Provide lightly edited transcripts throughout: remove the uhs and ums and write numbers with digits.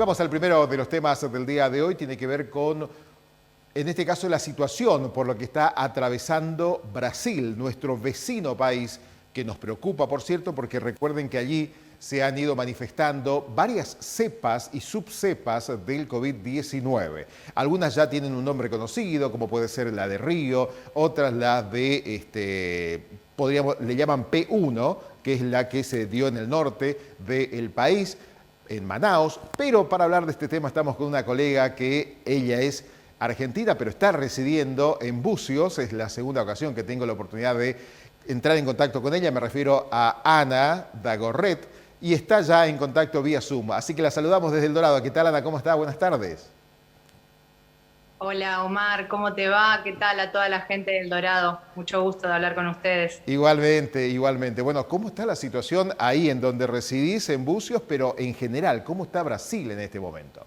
vamos al primero de los temas del día de hoy. Tiene que ver con, en este caso, la situación por lo que está atravesando Brasil, nuestro vecino país, que nos preocupa, por cierto, porque recuerden que allí se han ido manifestando varias cepas y subcepas del COVID-19. Algunas ya tienen un nombre conocido, como puede ser la de Río, otras las de, le llaman P1, que es la que se dio en el norte del país, en Manaos. Pero para hablar de este tema estamos con una colega que ella es argentina, pero está residiendo en Bucios. Es la segunda ocasión que tengo la oportunidad de entrar en contacto con ella. Me refiero a Ana Dagorret y está ya en contacto vía Zoom. Así que la saludamos desde El Dorado. ¿Qué tal, Ana? ¿Cómo está? Buenas tardes. Hola Omar, ¿cómo te va? ¿Qué tal a toda la gente del Dorado? Mucho gusto de hablar con ustedes. Igualmente, igualmente. Bueno, ¿cómo está la situación ahí en donde residís, en Bucios, pero en general, cómo está Brasil en este momento?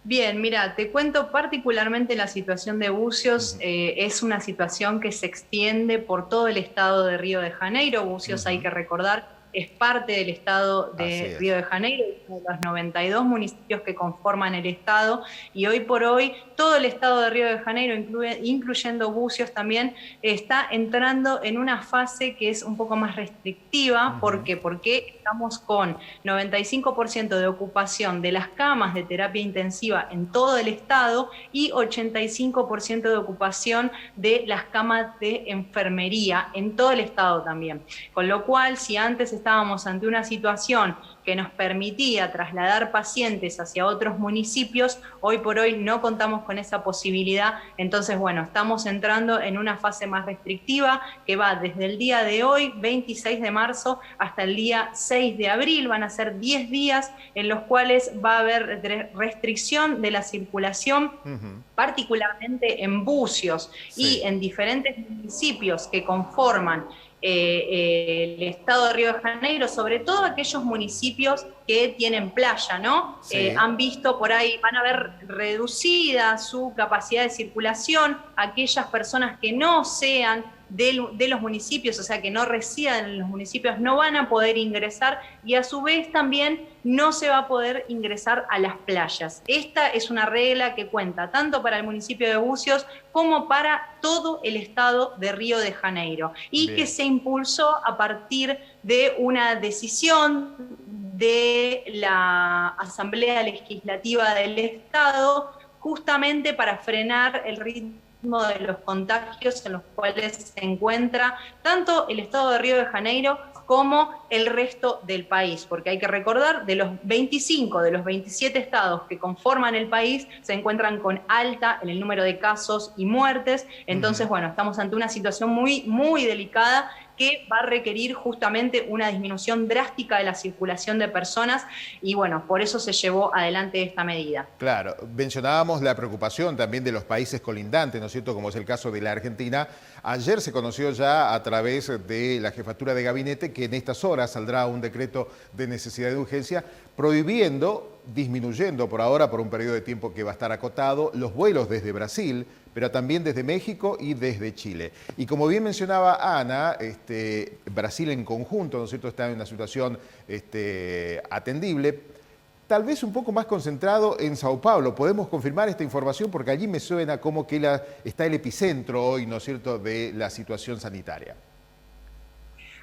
Bien, mira, te cuento particularmente la situación de Bucios. Es una situación que se extiende por todo el estado de Río de Janeiro. Bucios, hay que recordar, es parte del estado de Río de Janeiro, uno de los 92 municipios que conforman el estado, y hoy por hoy todo el estado de Río de Janeiro, incluyendo Bucios también, está entrando en una fase que es un poco más restrictiva. ¿Por qué? Porque estamos con 95% de ocupación de las camas de terapia intensiva en todo el estado y 85% de ocupación de las camas de enfermería en todo el estado también. Con lo cual, si antes estábamos ante una situación que nos permitía trasladar pacientes hacia otros municipios, hoy por hoy no contamos con esa posibilidad. Entonces, bueno, estamos entrando en una fase más restrictiva que va desde el día de hoy, 26 de marzo, hasta el día 6 de abril. Van a ser 10 días en los cuales va a haber restricción de la circulación, particularmente en Bucios y en diferentes municipios que conforman el estado de Río de Janeiro, sobre todo aquellos municipios que tienen playa, ¿no? Han visto por ahí, van a ver reducida su capacidad de circulación. Aquellas personas que no sean de los municipios, o sea, que no residan en los municipios, no van a poder ingresar, y a su vez también no se va a poder ingresar a las playas. Esta es una regla que cuenta tanto para el municipio de Bucios como para todo el estado de Río de Janeiro, y que se impulsó a partir de una decisión de la Asamblea Legislativa del Estado, justamente para frenar el ritmo de los contagios en los cuales se encuentra tanto el estado de Río de Janeiro como el resto del país, porque hay que recordar, de los 25 de los 27 estados que conforman el país, se encuentran con alta en el número de casos y muertes. Entonces, bueno, estamos ante una situación muy, muy delicada que va a requerir justamente una disminución drástica de la circulación de personas, y bueno, por eso se llevó adelante esta medida. Claro, mencionábamos la preocupación también de los países colindantes, ¿no es cierto?, como es el caso de la Argentina. Ayer se conoció ya a través de la jefatura de gabinete que en estas horas saldrá un decreto de necesidad de urgencia prohibiendo, disminuyendo por ahora, por un periodo de tiempo que va a estar acotado, los vuelos desde Brasil, pero también desde México y desde Chile. Y como bien mencionaba Ana, Brasil en conjunto, ¿no es cierto?, está en una situación atendible, tal vez un poco más concentrado en Sao Paulo. ¿Podemos confirmar esta información? Porque allí me suena como que está el epicentro hoy, ¿no es cierto?, de la situación sanitaria.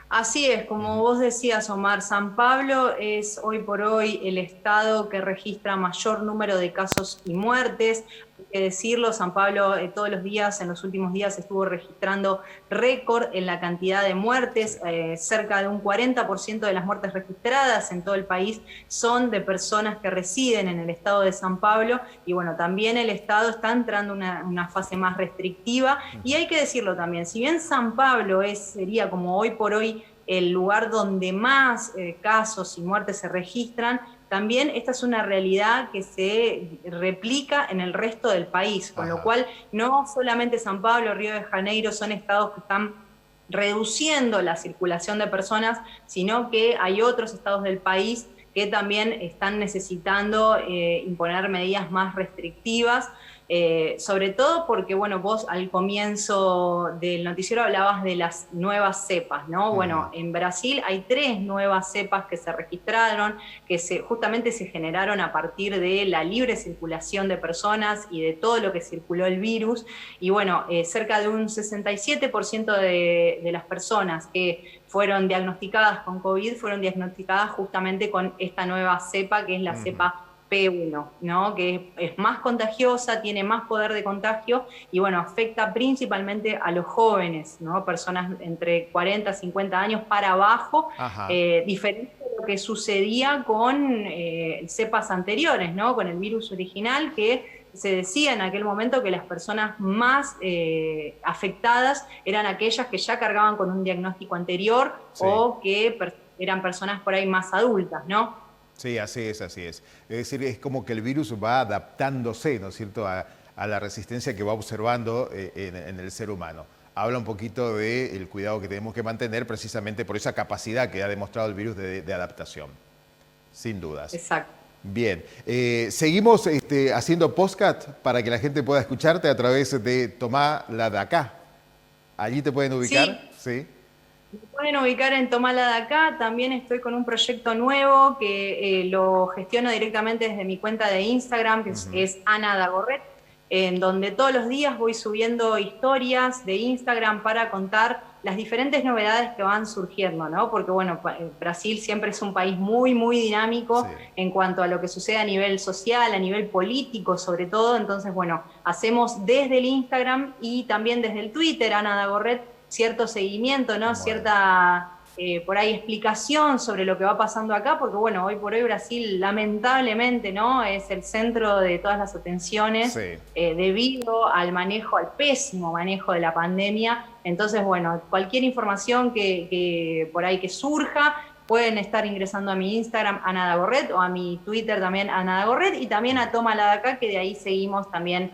Así es, como vos decías, Omar, San Pablo es hoy por hoy el estado que registra mayor número de casos y muertes. Hay que decirlo, San Pablo todos los días, en los últimos días, estuvo registrando récord en la cantidad de muertes. Cerca de un 40% de las muertes registradas en todo el país son de personas que residen en el estado de San Pablo. Y bueno, también el estado está entrando en una fase más restrictiva. Y hay que decirlo también, si bien San Pablo sería como hoy por hoy el lugar donde más casos y muertes se registran, también esta es una realidad que se replica en el resto del país, con lo cual no solamente San Pablo, Río de Janeiro son estados que están reduciendo la circulación de personas, sino que hay otros estados del país que también están necesitando imponer medidas más restrictivas. Sobre todo porque, bueno, vos al comienzo del noticiero hablabas de las nuevas cepas, ¿no? Bueno, en Brasil hay 3 nuevas cepas que se registraron, que justamente se generaron a partir de la libre circulación de personas y de todo lo que circuló el virus. Y bueno, cerca de un 67% de las personas que fueron diagnosticadas con COVID fueron diagnosticadas justamente con esta nueva cepa, que es la cepa P1, ¿no? Que es más contagiosa, tiene más poder de contagio y bueno, afecta principalmente a los jóvenes, ¿no? Personas entre 40 y 50 años para abajo, diferente de lo que sucedía con cepas anteriores, ¿no? Con el virus original, que se decía en aquel momento que las personas más afectadas eran aquellas que ya cargaban con un diagnóstico anterior o que eran personas por ahí más adultas, ¿no? Sí, así es, así es. Es decir, es como que el virus va adaptándose, ¿no es cierto?, a la resistencia que va observando en el ser humano. Habla un poquito del cuidado que tenemos que mantener precisamente por esa capacidad que ha demostrado el virus de adaptación, sin dudas. Exacto. Bien, seguimos haciendo podcast para que la gente pueda escucharte a través de Tomá la de acá. ¿Allí te pueden ubicar? Sí. Me pueden ubicar en Tomá la de acá. También estoy con un proyecto nuevo que lo gestiono directamente desde mi cuenta de Instagram, que es Ana Dagorret, en donde todos los días voy subiendo historias de Instagram para contar las diferentes novedades que van surgiendo, ¿no? Porque, bueno, Brasil siempre es un país muy, muy dinámico en cuanto a lo que sucede a nivel social, a nivel político, sobre todo. Entonces, bueno, hacemos desde el Instagram y también desde el Twitter, Ana Dagorret, cierto seguimiento, ¿no? Bueno. Cierta, por ahí, explicación sobre lo que va pasando acá, porque, bueno, hoy por hoy Brasil, lamentablemente, ¿no?, es el centro de todas las atenciones debido al pésimo manejo de la pandemia. Entonces, bueno, cualquier información que por ahí que surja, pueden estar ingresando a mi Instagram, Ana Dagorret, o a mi Twitter también, Ana Dagorret, y también a Toma la de acá, que de ahí seguimos también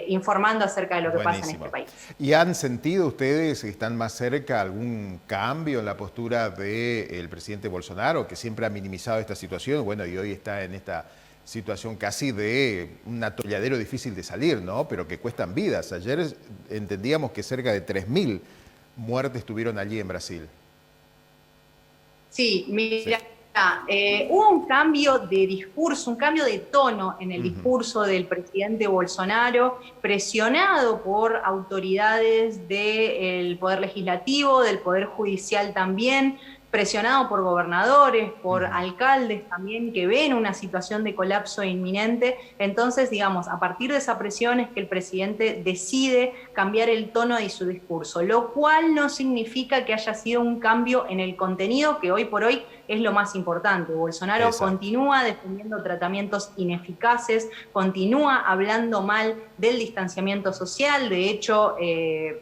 informando acerca de lo que pasa en este país. ¿Y han sentido ustedes, están más cerca, algún cambio en la postura del presidente Bolsonaro, que siempre ha minimizado esta situación? Bueno, y hoy está en esta situación casi de un atolladero difícil de salir, ¿no? Pero que cuestan vidas. Ayer entendíamos que cerca de 3.000 muertes tuvieron allí en Brasil. Sí, mira, hubo un cambio de discurso, un cambio de tono en el discurso del presidente Bolsonaro, presionado por autoridades del Poder Legislativo, del Poder Judicial también, presionado por gobernadores, por alcaldes también que ven una situación de colapso inminente. Entonces, digamos, a partir de esa presión es que el presidente decide cambiar el tono de su discurso, lo cual no significa que haya sido un cambio en el contenido, que hoy por hoy es lo más importante. Bolsonaro continúa defendiendo tratamientos ineficaces, continúa hablando mal del distanciamiento social. De hecho,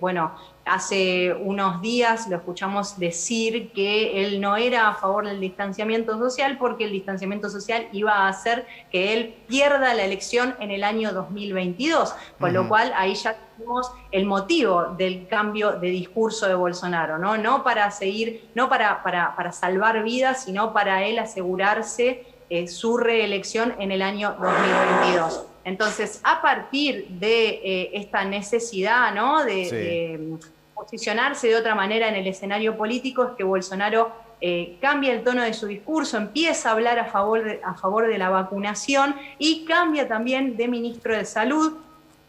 bueno, hace unos días lo escuchamos decir que él no era a favor del distanciamiento social porque el distanciamiento social iba a hacer que él pierda la elección en el año 2022, con lo cual ahí ya tenemos el motivo del cambio de discurso de Bolsonaro, ¿no? No para seguir, no para salvar vidas, sino para él asegurarse su reelección en el año 2022. Entonces, a partir de esta necesidad, ¿no?, de posicionarse de otra manera en el escenario político, es que Bolsonaro cambia el tono de su discurso, empieza a hablar a favor de la vacunación y cambia también de ministro de Salud,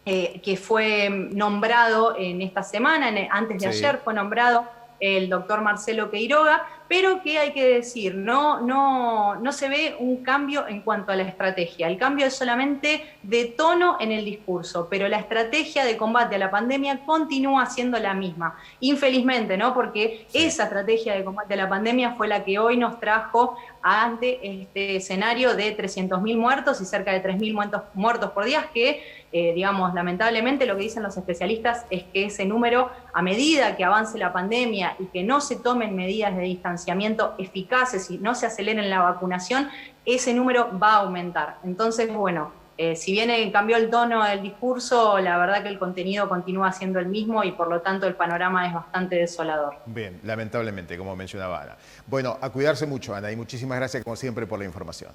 que fue nombrado en esta semana, antes de ayer fue nombrado el doctor Marcelo Queiroga, pero que hay que decir, no se ve un cambio en cuanto a la estrategia. El cambio es solamente de tono en el discurso, pero la estrategia de combate a la pandemia continúa siendo la misma. Infelizmente, ¿no? Porque esa estrategia de combate a la pandemia fue la que hoy nos trajo ante este escenario de 300.000 muertos y cerca de 3.000 muertos por día, que digamos, lamentablemente lo que dicen los especialistas es que ese número, a medida que avance la pandemia y que no se tomen medidas de distanciamiento eficaces y no se aceleren la vacunación, ese número va a aumentar. Entonces, bueno, si bien cambió el tono del discurso, la verdad que el contenido continúa siendo el mismo y por lo tanto el panorama es bastante desolador. Bien, lamentablemente, como mencionaba Ana. Bueno, a cuidarse mucho, Ana, y muchísimas gracias como siempre por la información.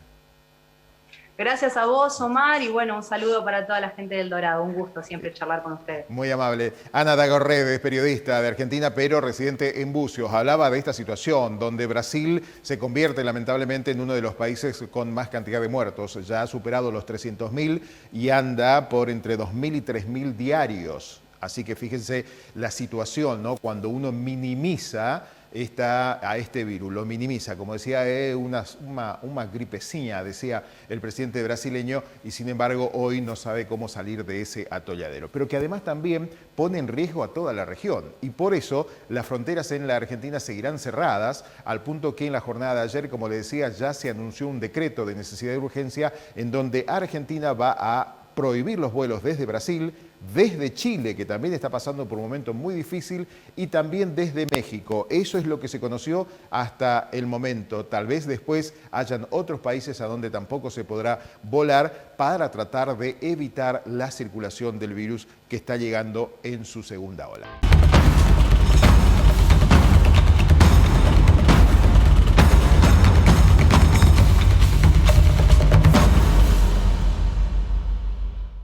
Gracias a vos, Omar, y bueno, un saludo para toda la gente del Dorado. Un gusto siempre charlar con ustedes. Muy amable. Ana Dagorredes, periodista de Argentina, pero residente en Bucios, hablaba de esta situación donde Brasil se convierte lamentablemente en uno de los países con más cantidad de muertos. Ya ha superado los 300.000 y anda por entre 2.000 y 3.000 diarios. Así que fíjense la situación, ¿no? Cuando uno minimiza a este virus, lo minimiza, como decía, una gripecina, decía el presidente brasileño, y sin embargo hoy no sabe cómo salir de ese atolladero. Pero que además también pone en riesgo a toda la región, y por eso las fronteras en la Argentina seguirán cerradas, al punto que en la jornada de ayer, como le decía, ya se anunció un decreto de necesidad de urgencia en donde Argentina va a prohibir los vuelos desde Brasil, desde Chile, que también está pasando por un momento muy difícil, y también desde México. Eso es lo que se conoció hasta el momento. Tal vez después hayan otros países a donde tampoco se podrá volar para tratar de evitar la circulación del virus que está llegando en su segunda ola.